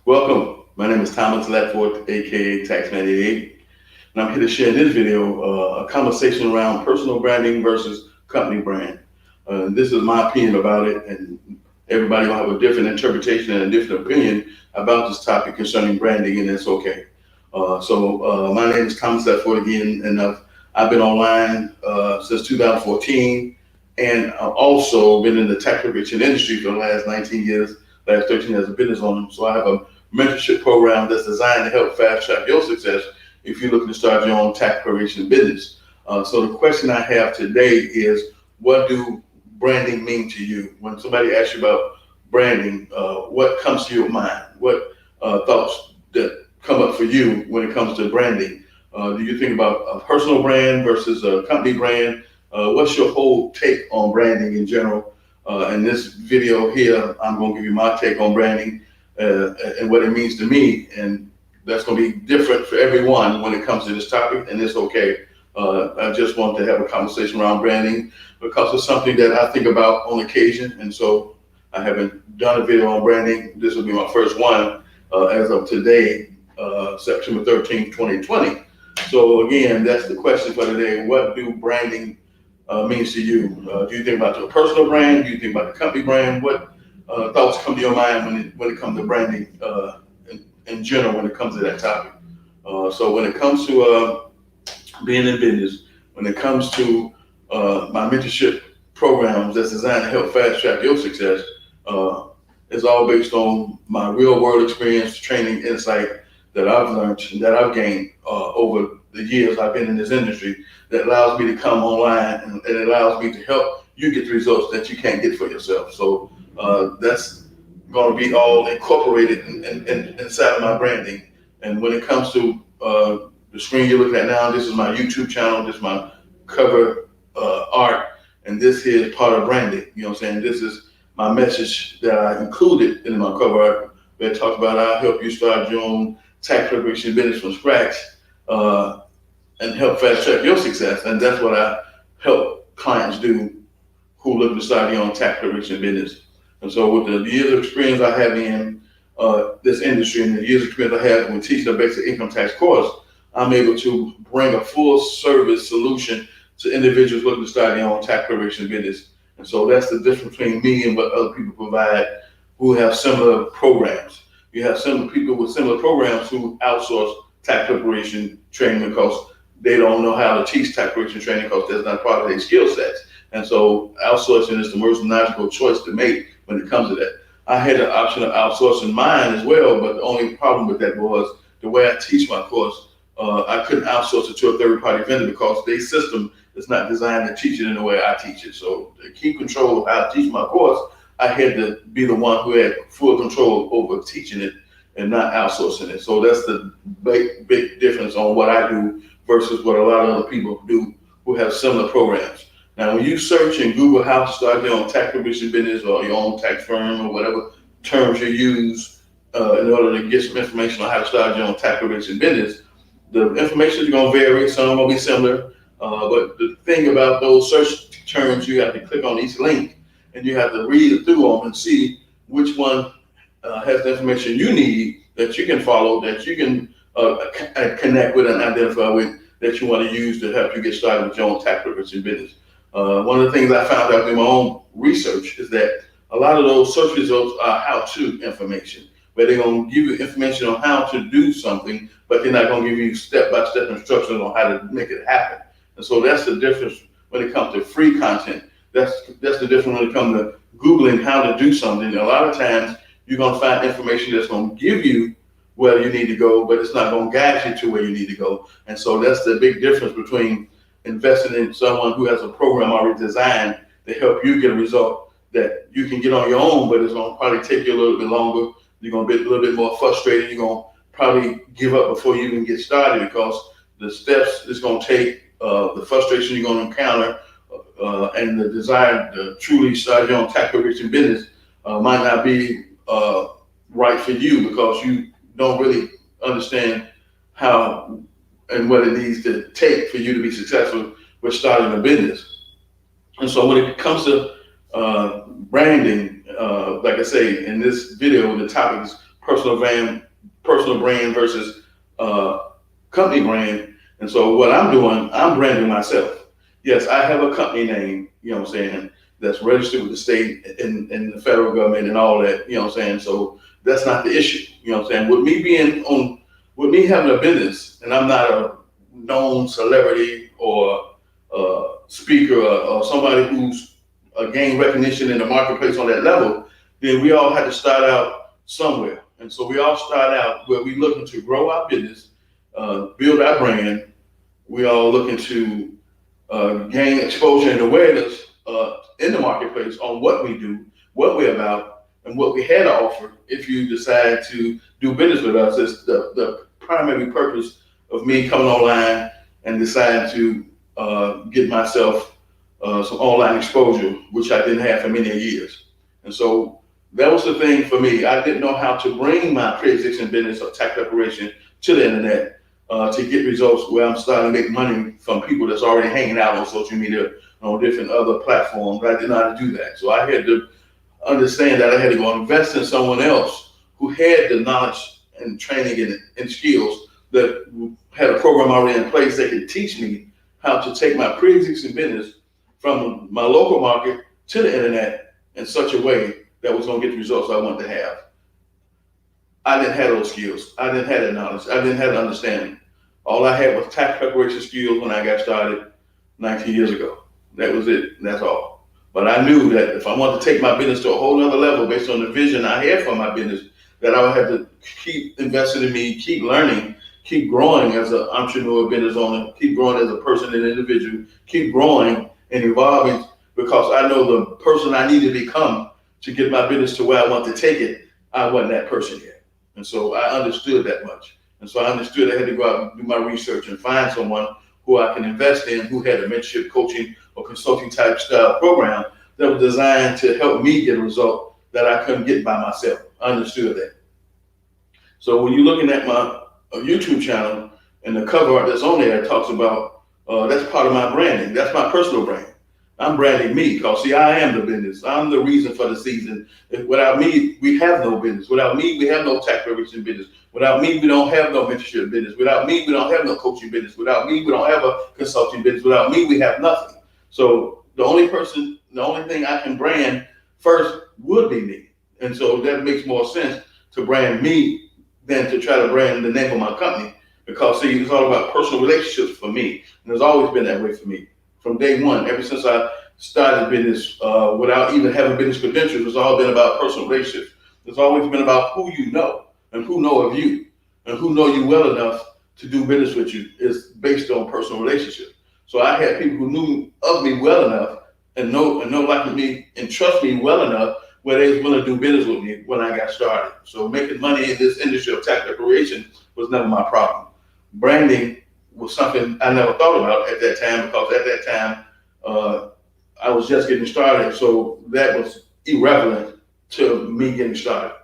Welcome. My name is Thomas Latford, aka Taxman 88, and I'm here to share in this video a conversation around personal branding versus company brand. This is my opinion about it, and everybody will have a different interpretation and a different opinion about this topic concerning branding, and it's okay. My name is Thomas Latford again, and I've been online since 2014, and I've also been in the tax preparation industry for the last 19 years, last 13 as a business owner. So I have a mentorship program that's designed to help fast track your success if you're looking to start your own tax preparation business. So the question I have today is, what do branding mean to you? When somebody asks you about branding, what comes to your mind? What thoughts that come up for you when it comes to branding? Do you think about a personal brand versus a company brand? What's your whole take on branding in general? In this video here, I'm going to give you my take on branding and what it means to me, and that's going to be different for everyone when it comes to this topic, and it's okay. I just want to have a conversation around branding because it's something that I think about on occasion, and so I haven't done a video on branding. This will be my first one as of today, September 13th, 2020. So again, that's the question for today. What do branding means to you? Do you think about your personal brand? Do you think about the company brand? What thoughts come to your mind when it comes to branding in general when it comes to that topic? So when it comes to being in business, when it comes to my mentorship programs that's designed to help fast track your success, it's all based on my real world experience, training, insight that I've learned and that I've gained over the years I've been in this industry, that allows me to come online and it allows me to help you get the results that you can't get for yourself. So that's going to be all incorporated inside of my branding. And when it comes to the screen you're looking at now, this is my YouTube channel, this is my cover art, and this here is part of branding. You know what I'm saying? This is my message that I included in my cover art that talks about I'll help you start your own tax preparation business from scratch and help fast track your success. And that's what I help clients do who look to start their own tax preparation business. And so with the years of experience I have in this industry and the years of experience I have when teaching a basic income tax course, I'm able to bring a full service solution to individuals looking to start their own tax preparation business. And so that's the difference between me and what other people provide who have similar programs. You have similar people with similar programs who outsource tax preparation training because they don't know how to teach tax preparation training because that's not part of their skill sets. And so outsourcing is the most logical choice to make when it comes to that. I had the option of outsourcing mine as well, but the only problem with that was the way I teach my course. I couldn't outsource it to a third-party vendor because their system is not designed to teach it in the way I teach it. So to keep control of how I teach my course, I had to be the one who had full control over teaching it and not outsourcing it. So that's the big difference on what I do versus what a lot of other people do who have similar programs. Now, when you search in Google how to start your own tax preparation business or your own tax firm or whatever terms you use in order to get some information on how to start your own tax preparation business, the information is going to vary. Some will be similar. But the thing about those search terms, you have to click on each link and you have to read through them and see which one has the information you need that you can follow, that you can connect with and identify with, that you want to use to help you get started with your own tax preparation business. One of the things I found out in my own research is that a lot of those search results are how-to information, where they're going to give you information on how to do something, but they're not going to give you step-by-step instructions on how to make it happen. And so that's the difference when it comes to free content. That's the difference when it comes to Googling how to do something. A lot of times you're going to find information that's going to give you where you need to go, but it's not going to guide you to where you need to go. And so that's the big difference between investing in someone who has a program already designed to help you get a result that you can get on your own, but it's going to probably take you a little bit longer. You're going to be a little bit more frustrated. You're going to probably give up before you even get started because the steps it's going to take, the frustration you're going to encounter, and the desire to truly start your own tax preparation business might not be right for you because you don't really understand how and what it needs to take for you to be successful with starting a business. And so when it comes to branding, like I say in this video, the topic is personal brand versus company brand. And so what I'm doing, I'm branding myself. Yes, I have a company name, you know what I'm saying, that's registered with the state and the federal government and all that, you know what I'm saying? So that's not the issue, you know what I'm saying? With me having a business, and I'm not a known celebrity or speaker or somebody who's gained recognition in the marketplace on that level, then we all had to start out somewhere. And so we all start out where we're looking to grow our business, build our brand. We all looking to gain exposure and awareness in the marketplace on what we do, what we're about, and what we had to offer. If you decide to do business with us, it's the primary purpose of me coming online and deciding to get myself some online exposure, which I didn't have for many years. And so that was the thing for me. I didn't know how to bring my pre-existing business of tax preparation to the internet to get results where I'm starting to make money from people that's already hanging out on social media, on different other platforms. I didn't know how to do that. So I had to understand that I had to go invest in someone else who had the knowledge and training and skills that had a program already in place that could teach me how to take my pre-existing business from my local market to the internet in such a way that was going to get the results I wanted to have. I didn't have those skills. I didn't have that knowledge. I didn't have the understanding. All I had was tax preparation skills when I got started 19 years ago. That was it. That's all. But I knew that if I wanted to take my business to a whole other level based on the vision I had for my business, that I would have to keep investing in me, keep learning, keep growing as an entrepreneur, business owner, keep growing as a person and individual, keep growing and evolving, because I know the person I need to become to get my business to where I want to take it, I wasn't that person yet. And so I understood that much. And so I understood I had to go out and do my research and find someone who I can invest in, who had a mentorship, coaching, or consulting type style program that was designed to help me get a result that I couldn't get by myself. I understood that. So when you're looking at my YouTube channel and the cover art that's on there, it talks about that's part of my branding. That's my personal brand. I'm branding me because, see, I am the business. I'm the reason for the season. Without me, we have no business. Without me, we have no tax preparation business. Without me, we don't have no mentorship business. Without me, we don't have no coaching business. Without me, we don't have a consulting business. Without me, we have nothing. So the only thing I can brand first would be me. And so that makes more sense to brand me than to try to brand the name of my company. Because, see, it's all about personal relationships for me. And it's always been that way for me. From day one, ever since I started business, without even having business credentials, it's all been about personal relationships. It's always been about who you know and who know of you and who know you well enough to do business with you. Is based on personal relationships. So I had people who knew of me well enough and know like me and trust me well enough where they was willing to do business with me when I got started. So making money in this industry of tax preparation was never my problem. Branding was something I never thought about at that time, because at that time I was just getting started. So that was irrelevant to me getting started.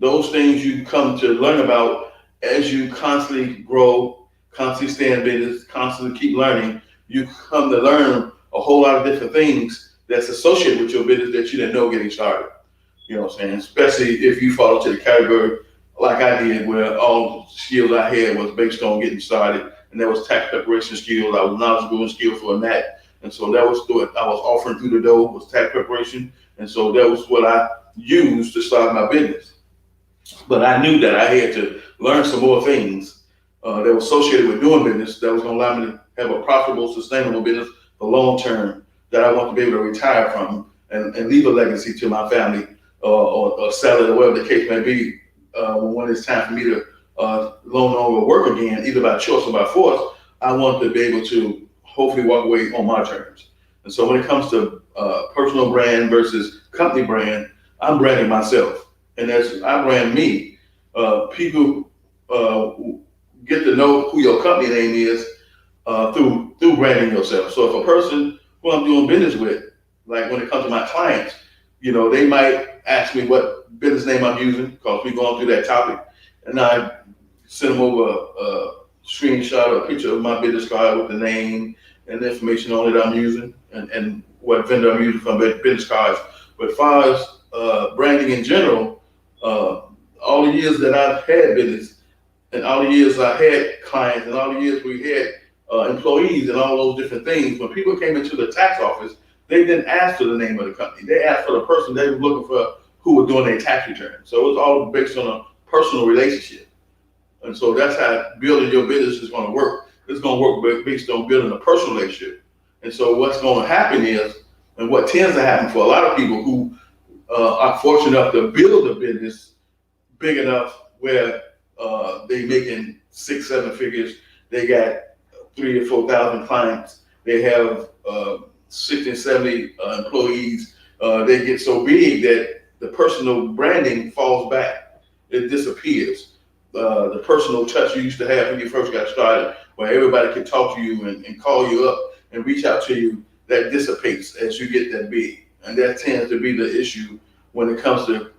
Those things you come to learn about as you constantly grow, constantly stay in business, constantly keep learning. You come to learn a whole lot of different things that's associated with your business that you didn't know getting started. You know what I'm saying? Especially if you fall into the category like I did, where all the skills I had was based on getting started. And that was tax preparation skills. I was knowledgeable and skillful in that. And so that was what I was offering through the door, was tax preparation. And so that was what I used to start my business. But I knew that I had to learn some more things that were associated with doing business that was going to allow me to have a profitable, sustainable business for long term that I want to be able to retire from and leave a legacy to my family, or sell it, or whatever the case may be, when it's time for me to no longer work again, either by choice or by force. I want to be able to hopefully walk away on my terms. And so when it comes to personal brand versus company brand, I'm branding myself. And as I brand me, people get to know who your company name is through branding yourself. So if a person who I'm doing business with, like when it comes to my clients, they might ask me what business name I'm using, because we're going through that topic. And I send them over a screenshot or a picture of my business card with the name and the information on it I'm using, and what vendor I'm using for business cards. But as far as branding in general, all all the years that I've had business, and all the years I had clients, and all the years we had employees, and all those different things, when people came into the tax office, they didn't ask for the name of the company. They asked for the person they were looking for who was doing their tax return. So it was all based on a personal relationship. And so that's how building your business is going to work. It's going to work based on building a personal relationship. And so what's going to happen is, and what tends to happen for a lot of people who are fortunate enough to build a business big enough where they making 6-7 figures, they got 3,000 or 4,000 clients, they have 60 and 70 employees, they get so big that the personal branding falls back. It disappears. The personal touch you used to have when you first got started, where everybody could talk to you and call you up and reach out to you, that dissipates as you get that big. And that tends to be the issue when it comes to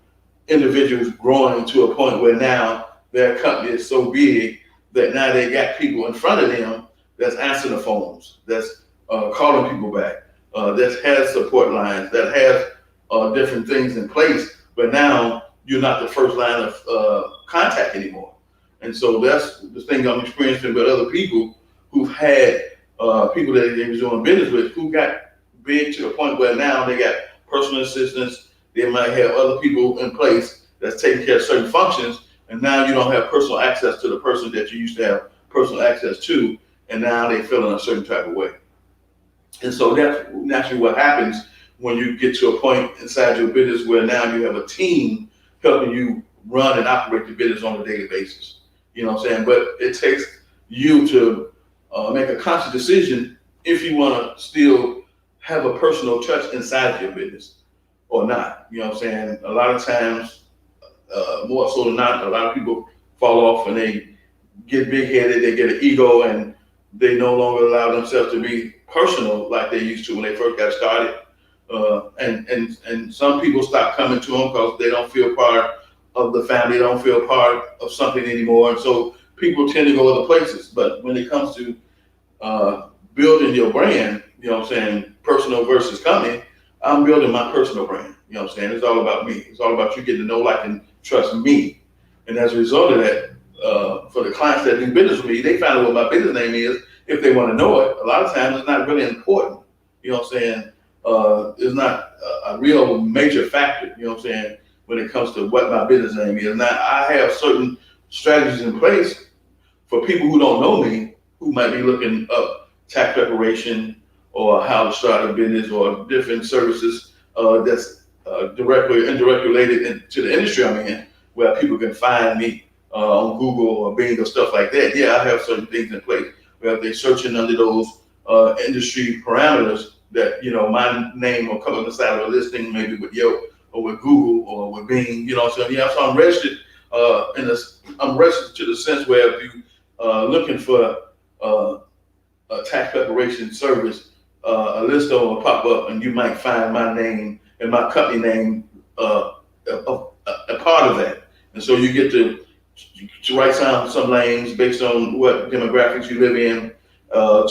individuals growing to a point where now their company is so big that now they got people in front of them that's answering the phones, that's calling people back, that has support lines, that has different things in place, but now you're not the first line of contact anymore. And so that's the thing I'm experiencing with other people who've had people that they was doing business with who got big to the point where now they got personal assistants, they might have other people in place that's taking care of certain functions, and now you don't have personal access to the person that you used to have personal access to, and now they feel in a certain type of way. And so that's naturally what happens when you get to a point inside your business where now you have a team helping you run and operate the business on a daily basis. You know what I'm saying? But it takes you to make a conscious decision if you want to still have a personal touch inside your business or not. You know what I'm saying? A lot of times, more so than not, a lot of people fall off and they get big-headed, they get an ego, and they no longer allow themselves to be personal like they used to when they first got started. And some people stop coming to them because they don't feel part of the family, don't feel part of something anymore. And so people tend to go other places. But when it comes to building your brand, you know what I'm saying, personal versus company, I'm building my personal brand. You know what I'm saying? It's all about me. It's all about you getting to know, like, and trust me. And as a result of that, for the clients that do business with me, they find out what my business name is if they want to know it. A lot of times it's not really important. You know what I'm saying? It's not a real major factor, you know what I'm saying, when it comes to what my business name is. Now, I have certain strategies in place for people who don't know me, who might be looking up tax preparation or how to start a business or different services that's directly or indirectly related to the industry I'm in, where people can find me on Google or Bing or stuff like that. Yeah, I have certain things in place where they're searching under those industry parameters that, you know, my name will come on the side of a listing, maybe with Yelp or with Google or with Bing, you know. So yeah, so I'm registered I'm registered to the sense where if you looking for a tax preparation service, a list will pop up and you might find my name and my company name a part of that. And so you get to write down some names based on what demographics you live in,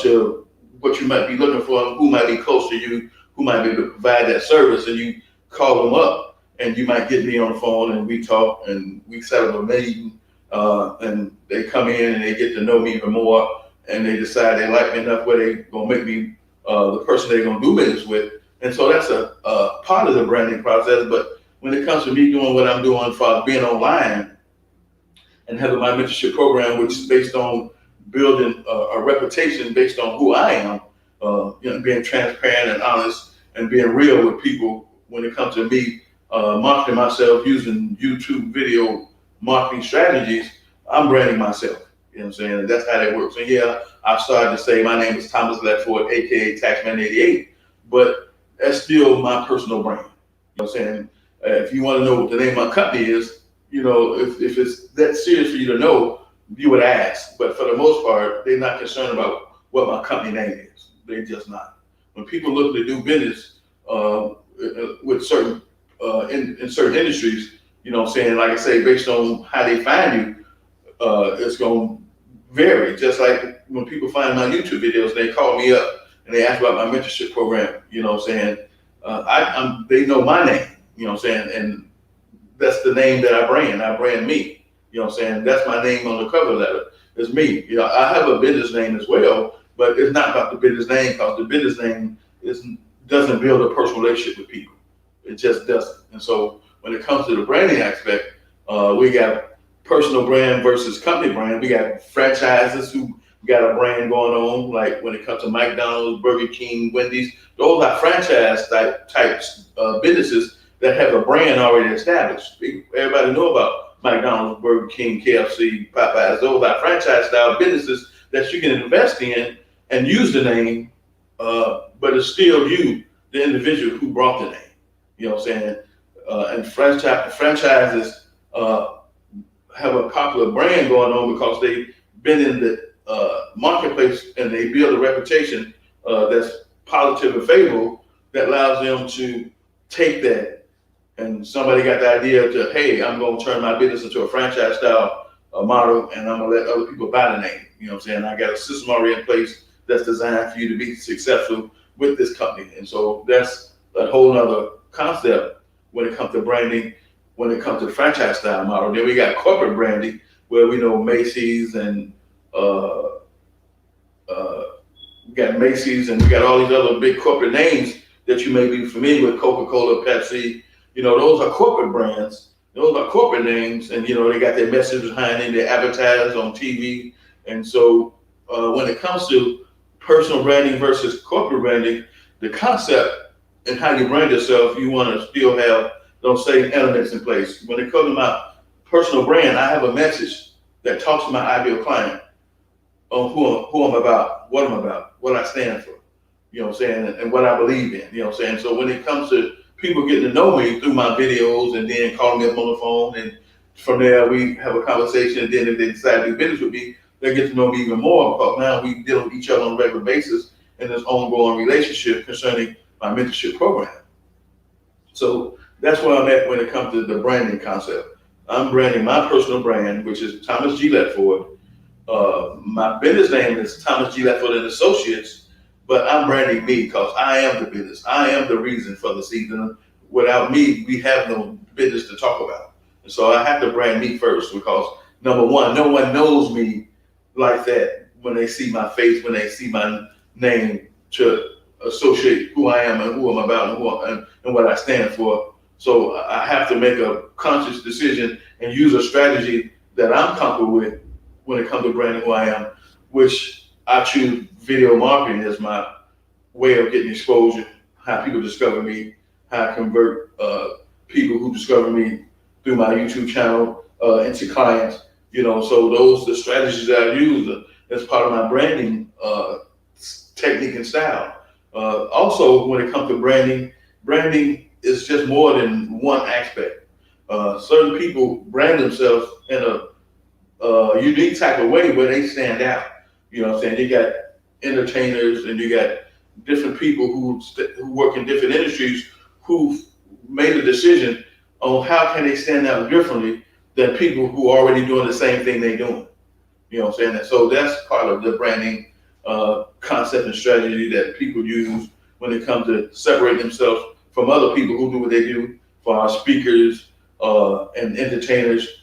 to what you might be looking for, who might be close to you, who might be able to provide that service, and you call them up, and you might get me on the phone, and we talk, and we set up a meeting, and they come in and they get to know me even more, and they decide they like me enough where they gonna make me the person they're gonna do business with, and so that's a part of the branding process. But when it comes to me doing what I'm doing for being online and having my mentorship program, which is based on building a reputation based on who I am, you know, being transparent and honest and being real with people when it comes to me marketing myself using YouTube video marketing strategies, I'm branding myself. You know what I'm saying? And that's how that works. And yeah, I started to say my name is Thomas Ledford, aka Taxman88, but that's still my personal brand. You know what I'm saying? If you want to know what the name of my company is, you know, if it's that serious for you to know, you would ask. But for the most part, they're not concerned about what my company name is. They're just not. When people look to do business with certain in certain industries, you know what I'm saying, like I say, based on how they find you, it's going to vary. Just like when people find my YouTube videos, they call me up and they ask about my mentorship program, you know what I'm saying, they know my name, you know what I'm saying, and that's the name that I brand. I brand me. You know what I'm saying? That's my name on the cover letter. It's me. You know, I have a business name as well, but it's not about the business name because the business name doesn't build a personal relationship with people. It just doesn't. And so when it comes to the branding aspect, we got personal brand versus company brand. We got franchises who got a brand going on, like when it comes to McDonald's, Burger King, Wendy's. Those are franchise types businesses that have a brand already established. Everybody know about McDonald's, Burger King, KFC, Popeyes. Those are franchise style businesses that you can invest in and use the name, but it's still you, the individual who brought the name. You know what I'm saying? And franchises have a popular brand going on because they've been in the marketplace and they build a reputation that's positive and favorable that allows them to take that. And somebody got the idea to, hey, I'm going to turn my business into a franchise style model, and I'm going to let other people buy the name. You know what I'm saying? I got a system already in place that's designed for you to be successful with this company. And so that's a whole nother concept when it comes to branding, when it comes to the franchise style model. Then we got corporate branding, where we know Macy's and we got Macy's and we got all these other big corporate names that you may be familiar with, Coca-Cola, Pepsi. You know, those are corporate brands. Those are corporate names, and you know they got their message behind it. They advertise on TV, and so when it comes to personal branding versus corporate branding, the concept and how you brand yourself, you want to still have those same elements in place. When it comes to my personal brand, I have a message that talks to my ideal client on who I'm about, what I stand for, you know what I'm saying, and what I believe in, you know what I'm saying. So when it comes to people getting to know me through my videos and then calling me up on the phone, and from there we have a conversation, and then if they decide to do business with me, they get to know me even more because now we deal with each other on a regular basis in this ongoing relationship concerning my mentorship program. So that's where I'm at when it comes to the branding concept. I'm branding my personal brand, which is Thomas G. Letford. My business name is Thomas G. Letford and Associates, but I'm branding me because I am the business. I am the reason for the season. Without me, we have no business to talk about. And so I have to brand me first because, number one, no one knows me like that when they see my face, when they see my name, to associate who I am and who I'm about and what I stand for. So I have to make a conscious decision and use a strategy that I'm comfortable with when it comes to branding who I am, which I choose video marketing as my way of getting exposure, how people discover me, how I convert people who discover me through my YouTube channel into clients. You know, so those are the strategies that I use as part of my branding technique and style. Also, when it comes to branding is just more than one aspect. Certain people brand themselves in a unique type of way where they stand out. You know what I'm saying? You got entertainers and you got different people who work in different industries who've made a decision on how can they stand out differently than people who are already doing the same thing they're doing. You know what I'm saying? And so that's part of the branding concept and strategy that people use when it comes to separate themselves from other people who do what they do. For our speakers and entertainers,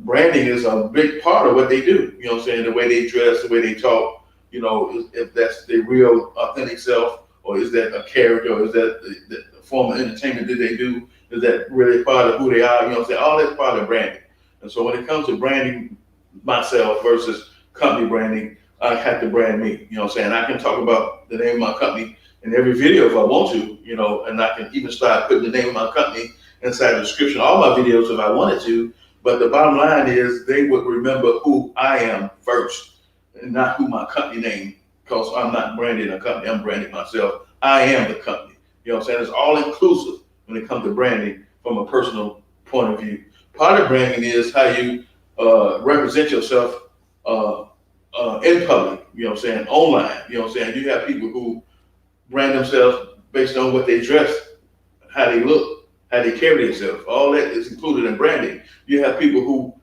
branding is a big part of what they do. You know what I'm saying? The way they dress, the way they talk, you know, if that's their real authentic self, or is that a character, or is that the form of entertainment that they do, is that really part of who they are? You know what I'm saying? All that's part of branding. And so when it comes to branding myself versus company branding, I have to brand me. You know what I'm saying? I can talk about the name of my company in every video if I want to, you know, and I can even start putting the name of my company inside the description of all my videos if I wanted to. But the bottom line is they would remember who I am first and not who my company name, because I'm not branding a company, I'm branding myself. I am the company. You know what I'm saying? It's all inclusive when it comes to branding from a personal point of view. Part of branding is how you represent yourself in public, you know what I'm saying, online. You know what I'm saying? You have people who brand themselves based on what they dress, how they look, how they carry themselves. All that is included in branding. You have people who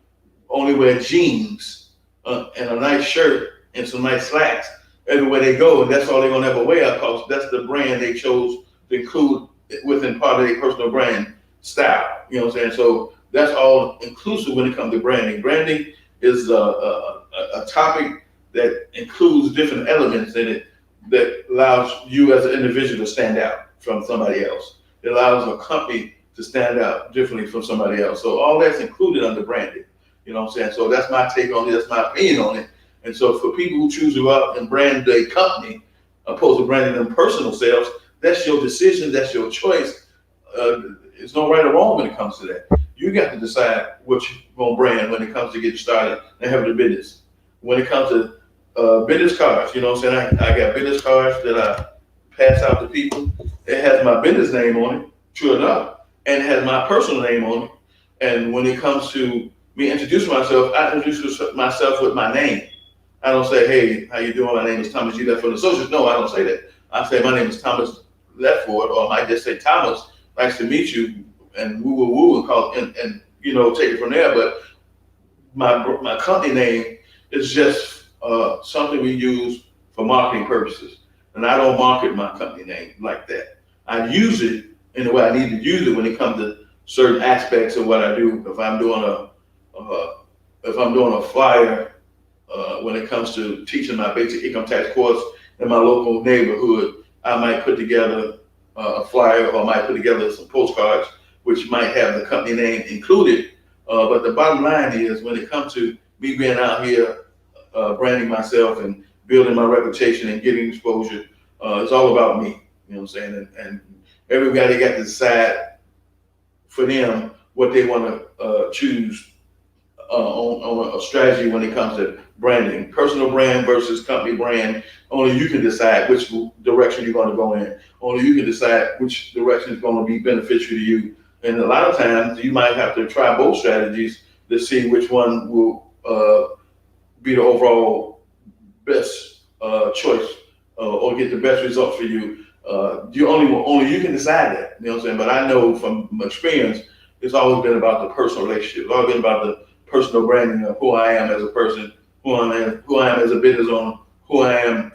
only wear jeans and a nice shirt and some nice slacks everywhere they go, and that's all they're gonna ever wear because that's the brand they chose to include within part of their personal brand style. You know what I'm saying? So that's all inclusive when it comes to branding. Branding is a topic that includes different elements in it that allows you as an individual to stand out from somebody else. It allows a company to stand out differently from somebody else. So all that's included under branding. You know what I'm saying? So that's my take on it. That's my opinion on it. And so for people who choose to go out and brand a company opposed to branding them personal selves, that's your decision. That's your choice. There's no right or wrong when it comes to that. You got to decide what you're going to brand when it comes to getting started and having a business. When it comes to business cards, you know what I'm saying? I got business cards that I pass out to people. It has my business name on it, true enough, and it has my personal name on it. And when it comes to me introducing myself, I introduce myself with my name. I don't say, hey, how you doing? My name is Thomas G. Ledford Associates. No, I don't say that. I say my name is Thomas Ledford, or I might just say Thomas. Nice to meet you, and woo woo woo, and call and you know, take it from there. But my company name is just something we use for marketing purposes, and I don't market my company name like that. I use it in the way I need to use it when it comes to certain aspects of what I do. If I'm doing a flyer, when it comes to teaching my basic income tax course in my local neighborhood, I might put together a flyer, or I might put together some postcards which might have the company name included. But the bottom line is, when it comes to me being out here branding myself and building my reputation and getting exposure, it's all about me. You know what I'm saying? And everybody got to decide for them what they want to choose on a strategy when it comes to branding. Personal brand versus company brand. Only you can decide which direction you're going to go in. Only you can decide which direction is going to be beneficial to you. And a lot of times you might have to try both strategies to see which one will be the overall best choice or get the best results for you. Only you can decide that. You know what I'm saying? But I know from experience, it's always been about the personal relationship. It's always been about the personal branding of who I am as a person, who I am as a business owner, who I am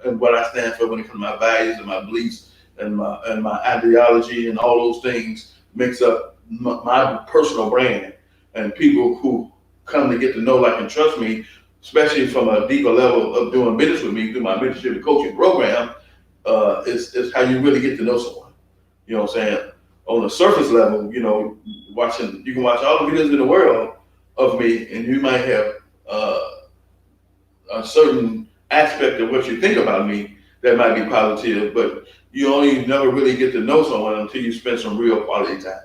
and what I stand for when it comes to my values and my beliefs and my ideology, and all those things makes up my personal brand. And people who come to get to know, like, and trust me, especially from a deeper level of doing business with me through my mentorship and coaching program, is how you really get to know someone. You know what I'm saying? On the surface level, you know, you can watch all the videos in the world of me, and you might have a certain aspect of what you think about me that might be positive, but you only never really get to know someone until you spend some real quality time.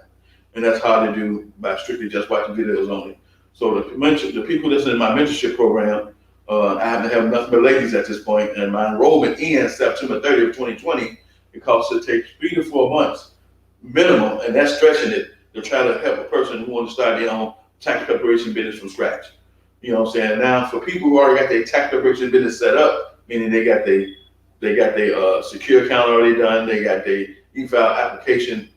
And that's hard to do by strictly just watching videos only. So the people that's in my mentorship program, I happen to have nothing but ladies at this point, and my enrollment ends September 30th, 2020, because it takes 3 to 4 months minimum, and that's stretching it, to try to help a person who wants to start their own tax preparation business from scratch. You know what I'm saying? Now, for people who already got their tax preparation business set up, meaning they got their secure account already done, they got their e-file application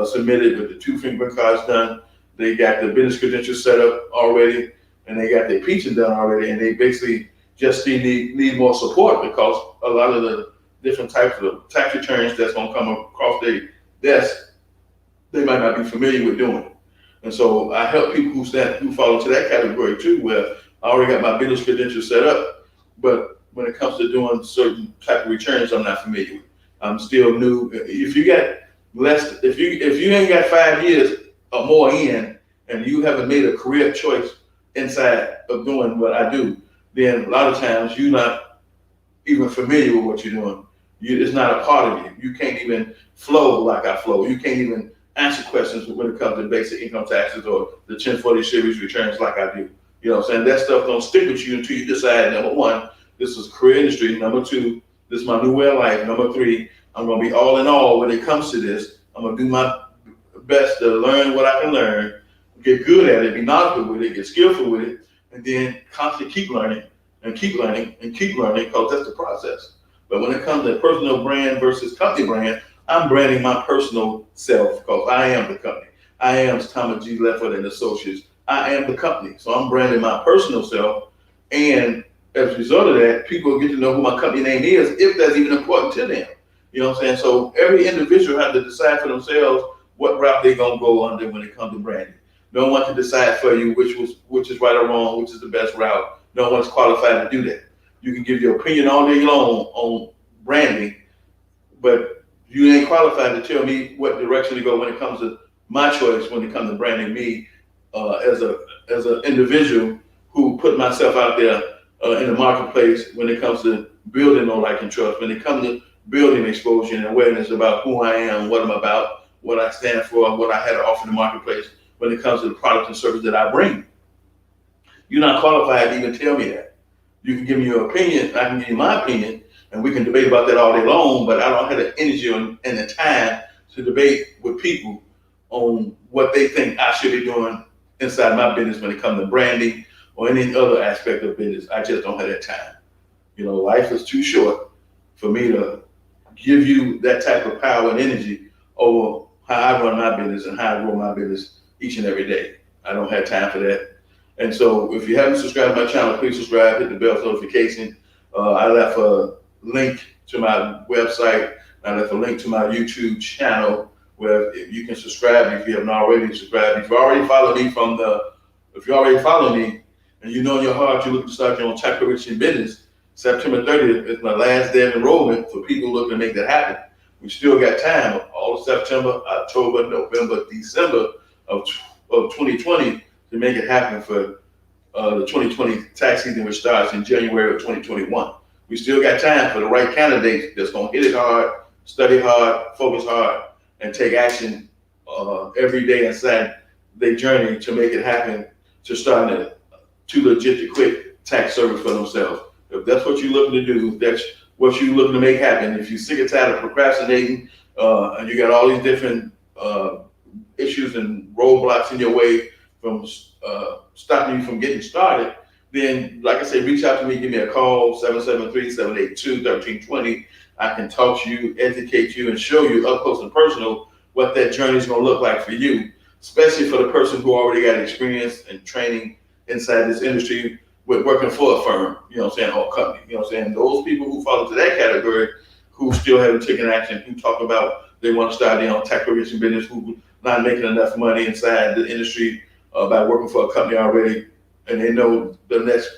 submitted with the 2 fingerprint cards done, they got the business credentials set up already, and they got their pension done already, and they basically just need more support, because a lot of the different types of tax returns that's going to come across their desk, they might not be familiar with doing. And so I help people who fall into that category too, where I already got my business credentials set up, but when it comes to doing certain type of returns, I'm not familiar with. I'm still new. If you ain't got 5 years or more in, and you haven't made a career choice inside of doing what I do, then a lot of times you're not even familiar with what you're doing. It's not a part of you. You can't even flow like I flow. You can't even answer questions when it comes to basic income taxes or the 1040 series returns like I do. You know what I'm saying? That stuff don't stick with you until you decide, number one, this is career industry. Number two, this is my new way of life. Number three, I'm going to be all in all when it comes to this. I'm going to do my best to learn what I can learn, get good at it, be knowledgeable with it, get skillful with it, and then constantly keep learning and keep learning and keep learning, because that's the process. But when it comes to personal brand versus company brand, I'm branding my personal self, because I am the company. I am Thomas G. Ledford and Associates. I am the company. So I'm branding my personal self. And as a result of that, people get to know who my company name is, if that's even important to them. You know what I'm saying? So every individual has to decide for themselves what route they're gonna go under when it comes to branding. No one can decide for you which is right or wrong, which is the best route. No one's qualified to do that. You can give your opinion all day long on branding, but you ain't qualified to tell me what direction to go when it comes to my choice, when it comes to branding me as an individual who put myself out there in the marketplace when it comes to building no like and trust, when it comes to building exposure and awareness about who I am, what I'm about, what I stand for, what I had to offer in the marketplace when it comes to the product and service that I bring. You're not qualified to even tell me that. You can give me your opinion, I can give you my opinion, and we can debate about that all day long, but I don't have the energy and the time to debate with people on what they think I should be doing inside my business when it comes to branding or any other aspect of business. I just don't have that time. You know, life is too short for me to give you that type of power and energy over how I run my business and how I grow my business each and every day. I don't have time for that. And so if you haven't subscribed to my channel, please subscribe, hit the bell notification. I left a link to my website. I left a link to my YouTube channel where you can subscribe if you haven't already subscribed. If you already follow me and you know in your heart you're looking to start your own type of rich in business, September 30th is my last day of enrollment for people looking to make that happen. We still got time, all of September, October, November, December of 2020 to make it happen for the 2020 tax season, which starts in January of 2021. We still got time for the right candidates that's gonna hit it hard, study hard, focus hard, and take action every day inside their journey to make it happen, to start a too legit to quit tax service for themselves. If that's what you're looking to do, if that's what you're looking to make happen, if you're sick and tired of procrastinating and you got all these different issues and roadblocks in your way from stopping you from getting started, then like I say, reach out to me, give me a call, 773-782-1320. I can talk to you, educate you, and show you up close and personal what that journey is gonna look like for you, especially for the person who already got experience and training inside this industry with working for a firm, you know what I'm saying, or a company, you know what I'm saying. Those people who fall into that category, who still haven't taken action, who talk about they want to start their own tax preparation business, who not making enough money inside the industry by working for a company already, and they know the next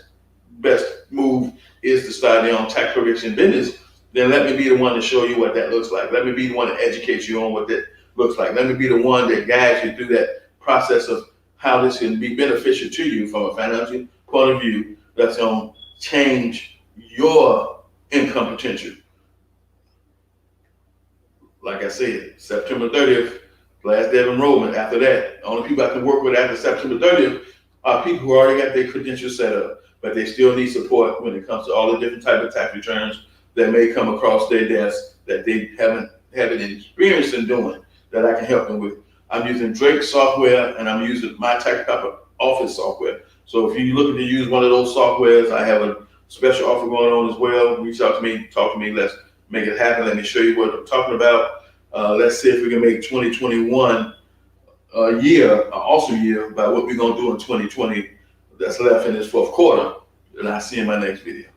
best move is to start their own tax preparation business, then let me be the one to show you what that looks like. Let me be the one to educate you on what that looks like. Let me be the one that guides you through that process of how this can be beneficial to you from a financial point of view that's going to change your income potential. Like I said, September 30th, last day of enrollment. After that, the only people I can work with after September 30th are people who already got their credentials set up, but they still need support when it comes to all the different types of tax returns that may come across their desk that they haven't had an experience in doing, that I can help them with. I'm using Drake software and I'm using my tax office software. So if you're looking to use one of those softwares, I have a special offer going on as well. Reach out to me, talk to me, let's make it happen. Let me show you what I'm talking about. Let's see if we can make 2021 a year, an awesome year, by what we're gonna do in 2020 that's left in this fourth quarter. And I'll see you in my next video.